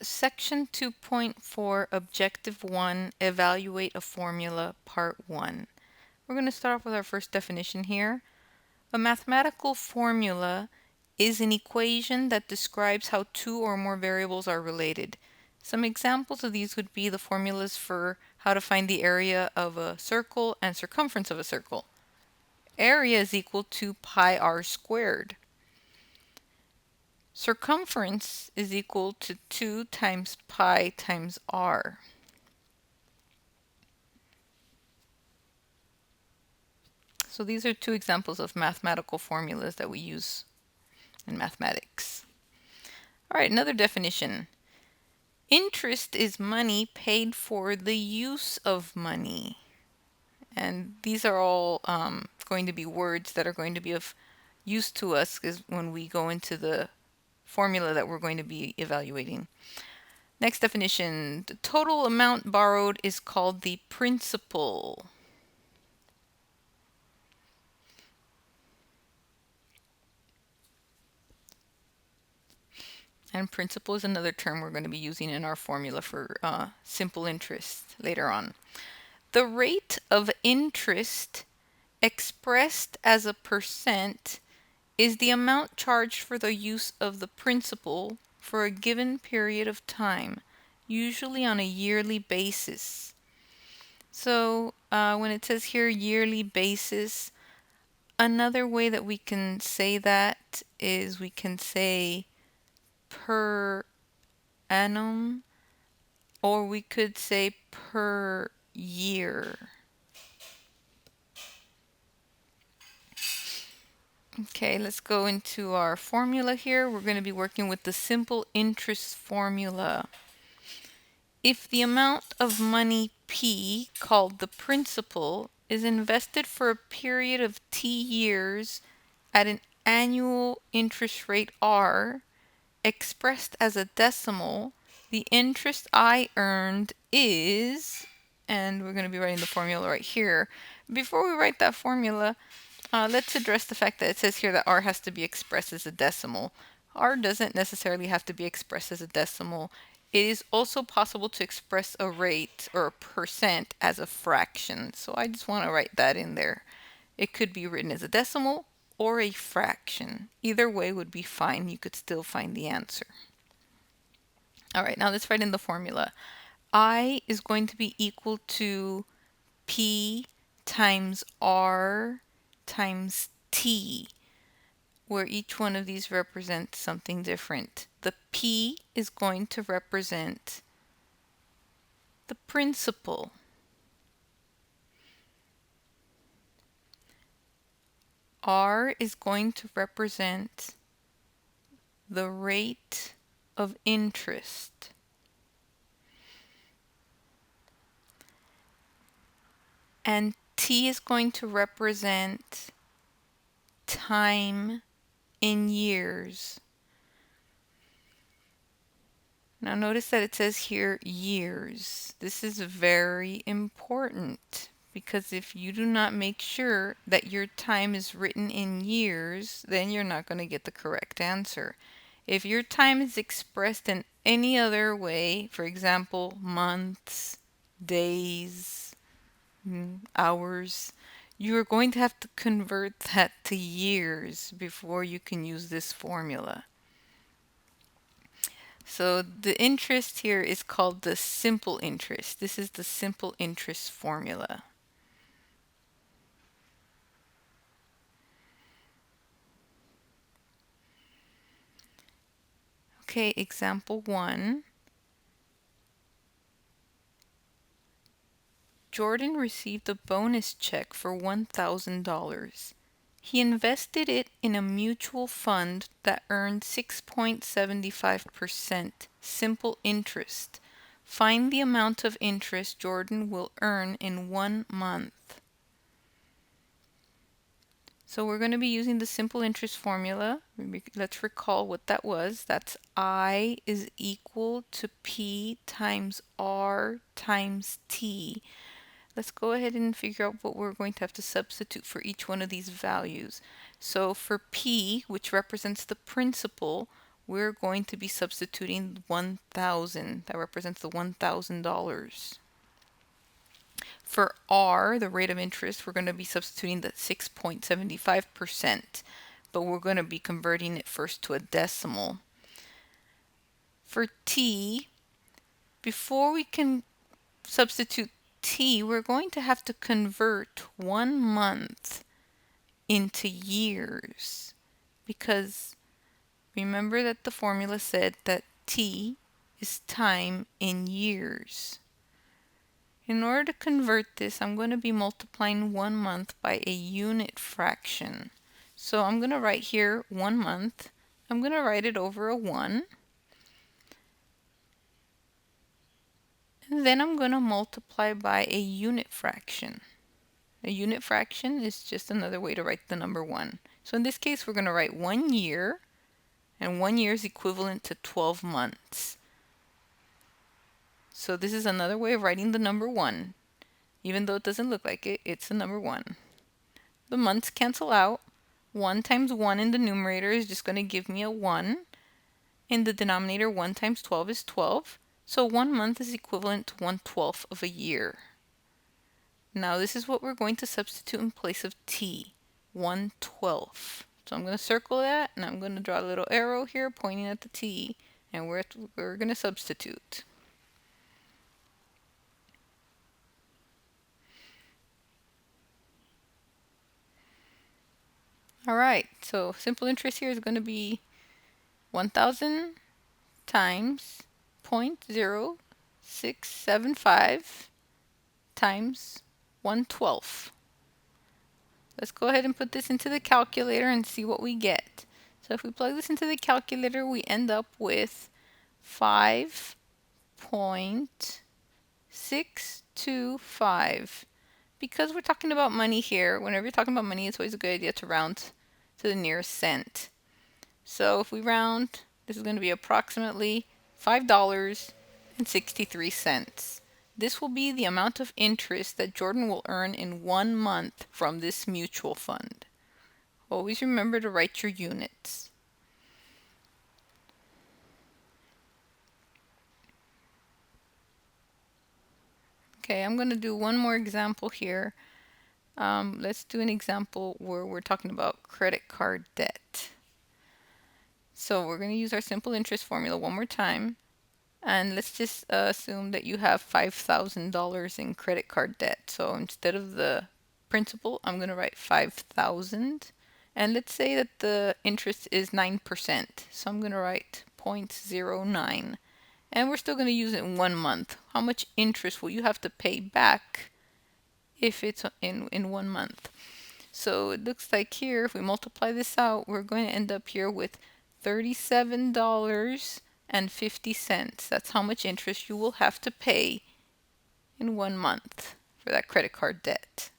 Section 2.4, Objective 1, Evaluate a Formula, Part 1. We're going to start off with our first definition here. A mathematical formula is an equation that describes how two or more variables are related. Some examples of these would be the formulas for how to find the area of a circle and circumference of a circle. Area is equal to pi r squared. Circumference is equal to 2 times pi times r. So these are two examples of mathematical formulas that we use in mathematics. All right, another definition. Interest is money paid for the use of money. And these are all going to be words that are going to be of use to us when we go into the formula that we're going to be evaluating. Next definition, the total amount borrowed is called the principal. And principal is another term we're going to be using in our formula for simple interest later on. The rate of interest expressed as a percent is the amount charged for the use of the principal for a given period of time, usually on a yearly basis. So when it says here yearly basis, another way that we can say that is we can say per annum, or we could say per year. Okay, let's go into our formula here. We're going to be working with the simple interest formula. If the amount of money P, called the principal, is invested for a period of T years at an annual interest rate R, expressed as a decimal, the interest I earned is, and we're going to be writing the formula right here. Before we write that formula, let's address the fact that it says here that R has to be expressed as a decimal. R doesn't necessarily have to be expressed as a decimal. It is also possible to express a rate or a percent as a fraction. So I just want to write that in there. It could be written as a decimal or a fraction. Either way would be fine. You could still find the answer. All right, now let's write in the formula. I is going to be equal to P times R times T, where each one of these represents something different. The P is going to represent the principal. R is going to represent the rate of interest. And T is going to represent time in years. Now notice that it says here years. This is very important because if you do not make sure that your time is written in years, then you're not going to get the correct answer. If your time is expressed in any other way, for example, months, days, hours, you are going to have to convert that to years before you can use this formula. So the interest here is called the simple interest. This is the simple interest formula. Okay, example 1. Jordan received a bonus check for $1,000. He invested it in a mutual fund that earned 6.75% simple interest. Find the amount of interest Jordan will earn in 1 month. So we're going to be using the simple interest formula. Let's recall what that was. That's I is equal to P times R times T. Let's go ahead and figure out what we're going to have to substitute for each one of these values. So for P, which represents the principal, we're going to be substituting 1,000. That represents the $1,000. For R, the rate of interest, we're going to be substituting the 6.75%, but we're going to be converting it first to a decimal. For T, before we can substitute T, we're going to have to convert 1 month into years, because remember that the formula said that T is time in years. In order to convert this, I'm going to be multiplying 1 month by a unit fraction. So I'm going to write here 1 month. I'm going to write it over a 1. And then I'm going to multiply by a unit fraction. A unit fraction is just another way to write the number 1. So in this case, we're going to write 1 year, and 1 year is equivalent to 12 months. So this is another way of writing the number 1. Even though it doesn't look like it, it's the number 1. The months cancel out. 1 times 1 in the numerator is just going to give me a 1. In the denominator, 1 times 12 is 12. So 1 month is equivalent to 1/12 of a year. Now this is what we're going to substitute in place of T, 1/12. So I'm going to circle that, and I'm going to draw a little arrow here pointing at the T, and we're going to substitute. Alright, so simple interest here is going to be 1,000 times 0.0675 times 1/12. Let's go ahead and put this into the calculator and see what we get. So if we plug this into the calculator, we end up with 5.625. Because we're talking about money here, whenever you're talking about money, it's always a good idea to round to the nearest cent. So if we round, this is going to be approximately $5.63. This will be the amount of interest that Jordan will earn in 1 month from this mutual fund. Always remember to write your units. Okay, I'm going to do one more example here. Let's do an example where we're talking about credit card debt. So we're going to use our simple interest formula one more time. And let's just assume that you have $5,000 in credit card debt. So instead of the principal, I'm going to write 5,000. And let's say that the interest is 9%. So I'm going to write 0.09. And we're still going to use it in 1 month. How much interest will you have to pay back if it's in 1 month? So it looks like here, if we multiply this out, we're going to end up here with $37.50. That's how much interest you will have to pay in 1 month for that credit card debt.